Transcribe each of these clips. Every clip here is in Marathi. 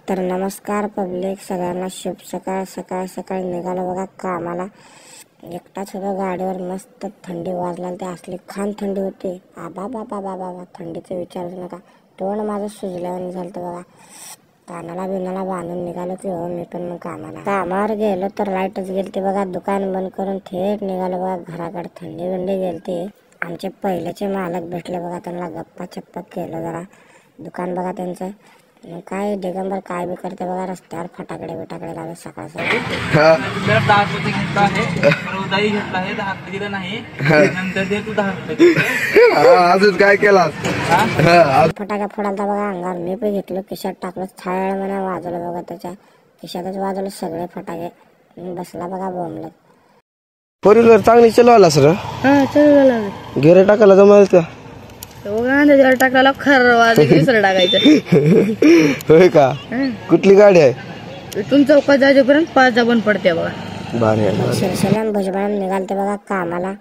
तर नमस्कार पब्लिक, सगळ्यांना शुभ सकाळ. सकाळ सकाळी निघालो बघा कामाला. एकटाच होतो गाडीवर. मस्त थंडी वाजला, ते असली खान थंडी होती. आबा बाबा बाबा बाबा, थंडीचं विचारूच नका. तोंड माझं सुजल्यावर झालं बघा. कानाला बिनाला बांधून निघालो की हो मी पण मग कामावर गेलो तर लाईटच गेलती बघा. दुकान बंद करून थेट निघालो बघा घराकडे. थंडी बिंडी गेलती. आमचे पहिलेचे मालक भेटले बघा, त्यांना गप्पा चप्पा केलं जरा. दुकान बघा त्यांचं. काय दिगंबर काय बी करते बघा, रस्त्यावर फटाकडे बिटाकडे लावले सकाळ सकाळी. अजून काय केला? फटाका फोडालता बघा अंगावर. मी पण घेतलो, खिशात टाकलो. थाळ म्हणा वाजवलं बघा, त्याच्या खिशातच वाजवलं सगळे फटाके. बसला बघा बोंबलत. फोर व्हीलर चांगली चालवायला सर. गेअर टाकायला जमायला त्या टाकला खरं विसर टाकायचं. होय का? कुठली गाडी आहे? इथून चौकात जायपर्यंत 5 बंद पडते बघा. शिरशिला भुजबळ निघालते बघा कामाला.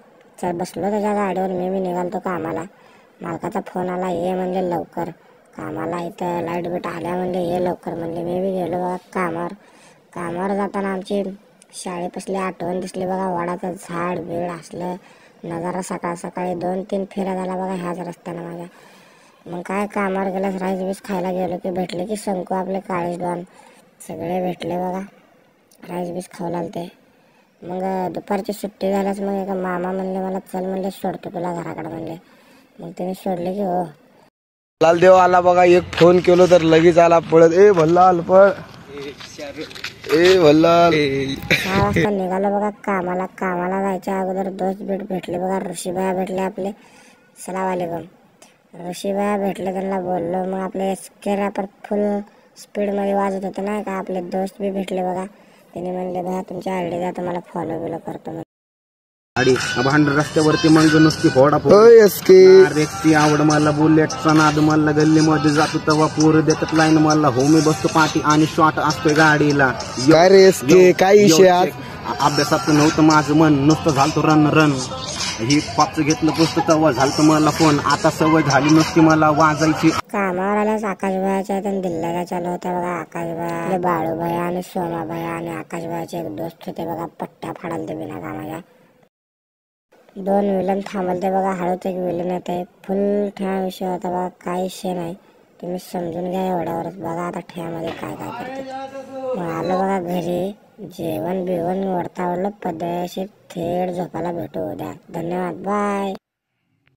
चल बसलो त्याच्या गाडीवर. मी निघालतो कामाला. मालकाचा फोन आला, ये म्हणजे लवकर कामाला. इथं लाईट बीट आल्या म्हणजे ये लवकर म्हणले. मी बी गेलो बघा कामावर जाताना आमची शाळेपासली आठवण दिसली बघा. वडाचं झाड बीड असलं नजारा. सकाळ सकाळी 2-3 फेऱ्या झाला बघा ह्याच रस्त्यानं माझ्या. मग काय कामावर गेल्यास राईस बीस खायला गेलो की भेटले की शंकू आपले काळेश डॉन सगळे भेटले बघा. राईस बीस खाऊ लागते. मग दुपारची सुट्टी झाल्यास मग एका मामा म्हणले मला चल म्हणले, सोडतो तुला घराकडे म्हणले. मग त्याने सोडले की हो. लालदेव आला बघा. एक फोन केलो तर लगेच आला पळत. ए भल्लाल पळ. ए भल्लाल. 6 वाजता निघालो बघा कामाला जायच्या अगोदर दोस्त भेटले बघा. ऋषीबाया भेटले आपले. सलाम वालेकुम. ऋषीबाया भेटले, त्यांना बोललो. मग आपले स्केरा पर फुल स्पीड मध्ये वाजत होते ना का. आपले दोस्त बी भेटले बघा. त्याने म्हणले बघा तुमच्या आयडी द्या, तुम्हाला फॉलो बिलो करतो. भांड रस्त्यावरती मग नुसती फोडाफोड. रेक्ती आवड मला, बुलेटचा नाद मला. गल्लीमध्ये जातो तेव्हा पोर देतात लाईन मला. हो मी बसतो पाठी आणि शॉट असतोय गाडीला. काय विषय? अभ्यासात नव्हतं माझं मन, नुसतं झालतो रन. ही पापचं घेतलं पुस्तक तेव्हा झालतं मला फोन. आता सवय झाली नुसती मला वाजायची. कामावर आल्यास आकाशभायाच्या दिल्ल्याला चालू होत्या बघा. आकाशभाया, बाळूभाया आणि सोमाभाया आणि आकाशभायाचे एक दोस्त होते बघा. पट्ट्या फाडालते बिना कामाच्या. 2 विलन थांबलते बघा. हळूच एक विलन येते. फुल ठ्या विषय होता बघा. काही विषय नाही, तुम्ही समजून घ्या एवढ्यावरच. बघा आता ठ्यामध्ये काय करते. मग आलो बघा घरी. जेवण बिवण वरतावलं पद्धतशीर. थेट झोपायला भेटू उद्या. धन्यवाद, बाय.